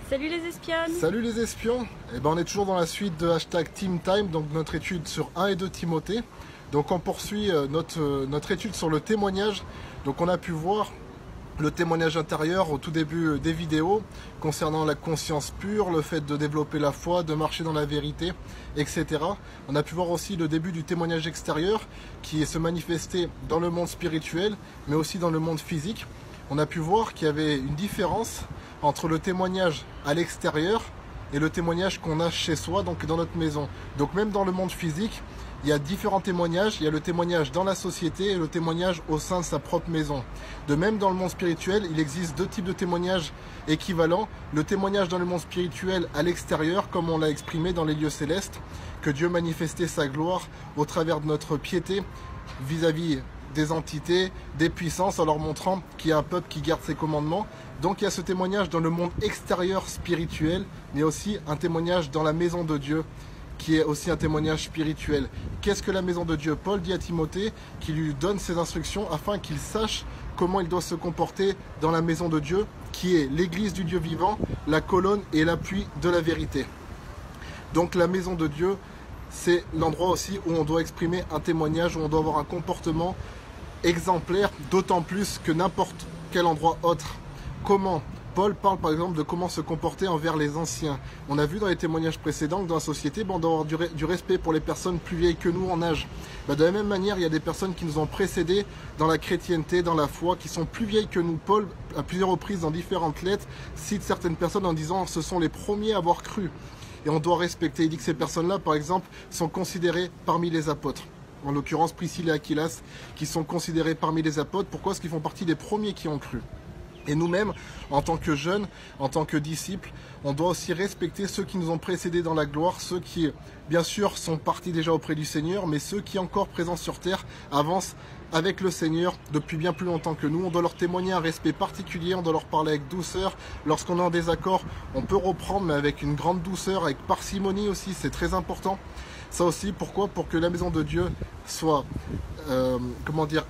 Salut les espionnes! Salut les espions! On est toujours dans la suite de #TeamTime, donc notre étude sur 1 et 2 Timothée. Donc on poursuit notre étude sur le témoignage. Donc on a pu voir le témoignage intérieur au tout début des vidéos concernant la conscience pure, le fait de développer la foi, de marcher dans la vérité, etc. On a pu voir aussi le début du témoignage extérieur qui se manifestait dans le monde spirituel mais aussi dans le monde physique. On a pu voir qu'il y avait une différence entre le témoignage à l'extérieur et le témoignage qu'on a chez soi, donc dans notre maison. Donc même dans le monde physique, il y a différents témoignages. Il y a le témoignage dans la société et le témoignage au sein de sa propre maison. De même, dans le monde spirituel, il existe deux types de témoignages équivalents. Le témoignage dans le monde spirituel à l'extérieur, comme on l'a exprimé dans les lieux célestes, que Dieu manifestait sa gloire au travers de notre piété vis-à-vis des entités, des puissances, en leur montrant qu'il y a un peuple qui garde ses commandements. Donc il y a ce témoignage dans le monde extérieur spirituel, mais aussi un témoignage dans la maison de Dieu, qui est aussi un témoignage spirituel. Qu'est-ce que la maison de Dieu? Paul dit à Timothée qu'il lui donne ses instructions afin qu'il sache comment il doit se comporter dans la maison de Dieu, qui est l'église du Dieu vivant, la colonne et l'appui de la vérité. Donc la maison de Dieu, c'est l'endroit aussi où on doit exprimer un témoignage, où on doit avoir un comportement exemplaire, d'autant plus que n'importe quel endroit autre. Comment? Paul parle par exemple de comment se comporter envers les anciens. On a vu dans les témoignages précédents que dans la société, on doit avoir du respect pour les personnes plus vieilles que nous en âge. De la même manière, il y a des personnes qui nous ont précédés dans la chrétienté, dans la foi, qui sont plus vieilles que nous. Paul, à plusieurs reprises dans différentes lettres, cite certaines personnes en disant « ce sont les premiers à avoir cru ». Et on doit respecter. Il dit que ces personnes-là, par exemple, sont considérées parmi les apôtres. En l'occurrence, Priscille et Aquilas, qui sont considérés parmi les apôtres. Pourquoi? Parce qu'ils font partie des premiers qui ont cru. Et nous-mêmes, en tant que jeunes, en tant que disciples, on doit aussi respecter ceux qui nous ont précédés dans la gloire, ceux qui, bien sûr, sont partis déjà auprès du Seigneur, mais ceux qui, encore présents sur terre, avancent avec le Seigneur depuis bien plus longtemps que nous. On doit leur témoigner un respect particulier, on doit leur parler avec douceur. Lorsqu'on est en désaccord, on peut reprendre, mais avec une grande douceur, avec parcimonie aussi, c'est très important. Ça aussi, pourquoi? Pour que la maison de Dieu soit,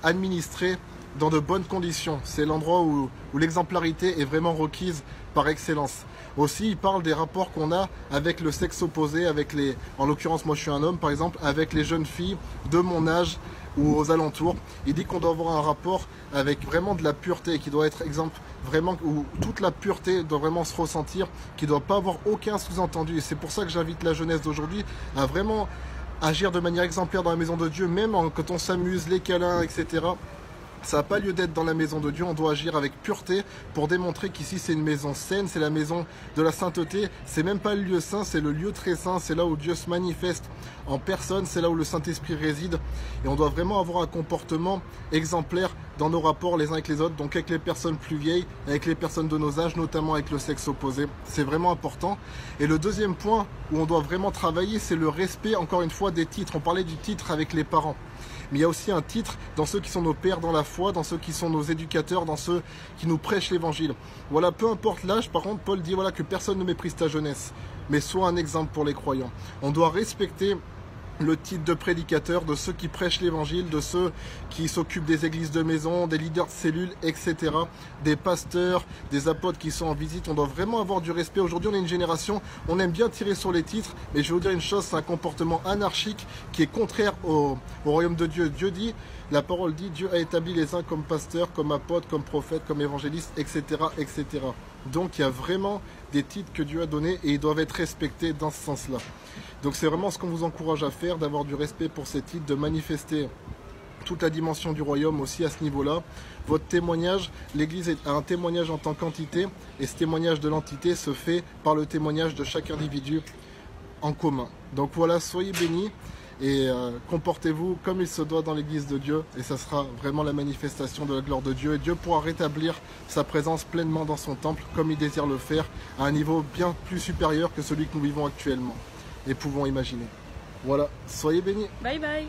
administrée dans de bonnes conditions. C'est l'endroit où l'exemplarité est vraiment requise par excellence. Aussi, il parle des rapports qu'on a avec le sexe opposé, avec en l'occurrence, moi je suis un homme par exemple, avec les jeunes filles de mon âge ou aux alentours. Il dit qu'on doit avoir un rapport avec vraiment de la pureté, qui doit être exemple vraiment où toute la pureté doit vraiment se ressentir, qui ne doit pas avoir aucun sous-entendu. Et c'est pour ça que j'invite la jeunesse d'aujourd'hui à vraiment agir de manière exemplaire dans la maison de Dieu, même quand on s'amuse, les câlins, etc. Ça n'a pas lieu d'être dans la maison de Dieu, on doit agir avec pureté pour démontrer qu'ici c'est une maison saine, c'est la maison de la sainteté. C'est même pas le lieu saint, c'est le lieu très saint, c'est là où Dieu se manifeste en personne, c'est là où le Saint-Esprit réside. Et on doit vraiment avoir un comportement exemplaire dans nos rapports les uns avec les autres, donc avec les personnes plus vieilles, avec les personnes de nos âges, notamment avec le sexe opposé. C'est vraiment important. Et le deuxième point où on doit vraiment travailler, c'est le respect, encore une fois, des titres. On parlait du titre avec les parents. Mais il y a aussi un titre dans ceux qui sont nos pères dans la foi, dans ceux qui sont nos éducateurs, dans ceux qui nous prêchent l'évangile. Voilà, peu importe l'âge, par contre, Paul dit voilà, que personne ne méprise ta jeunesse, mais sois un exemple pour les croyants. On doit respecter le titre de prédicateur, de ceux qui prêchent l'évangile, de ceux qui s'occupent des églises de maison, des leaders de cellules, etc. Des pasteurs, des apôtres qui sont en visite. On doit vraiment avoir du respect. Aujourd'hui, on est une génération, on aime bien tirer sur les titres, mais je vais vous dire une chose, c'est un comportement anarchique qui est contraire au royaume de Dieu. Dieu dit, la parole dit, Dieu a établi les uns comme pasteurs, comme apôtres, comme prophètes, comme évangélistes, etc., etc. Donc il y a vraiment des titres que Dieu a donnés et ils doivent être respectés dans ce sens-là. Donc c'est vraiment ce qu'on vous encourage à faire, d'avoir du respect pour ces titres, de manifester toute la dimension du royaume aussi à ce niveau-là. Votre témoignage, l'Église a un témoignage en tant qu'entité, et ce témoignage de l'entité se fait par le témoignage de chaque individu en commun. Donc voilà, soyez bénis et comportez-vous comme il se doit dans l'Église de Dieu, et ça sera vraiment la manifestation de la gloire de Dieu, et Dieu pourra rétablir sa présence pleinement dans son temple, comme il désire le faire, à un niveau bien plus supérieur que celui que nous vivons actuellement et pouvons imaginer. Voilà, soyez bénis. Bye bye.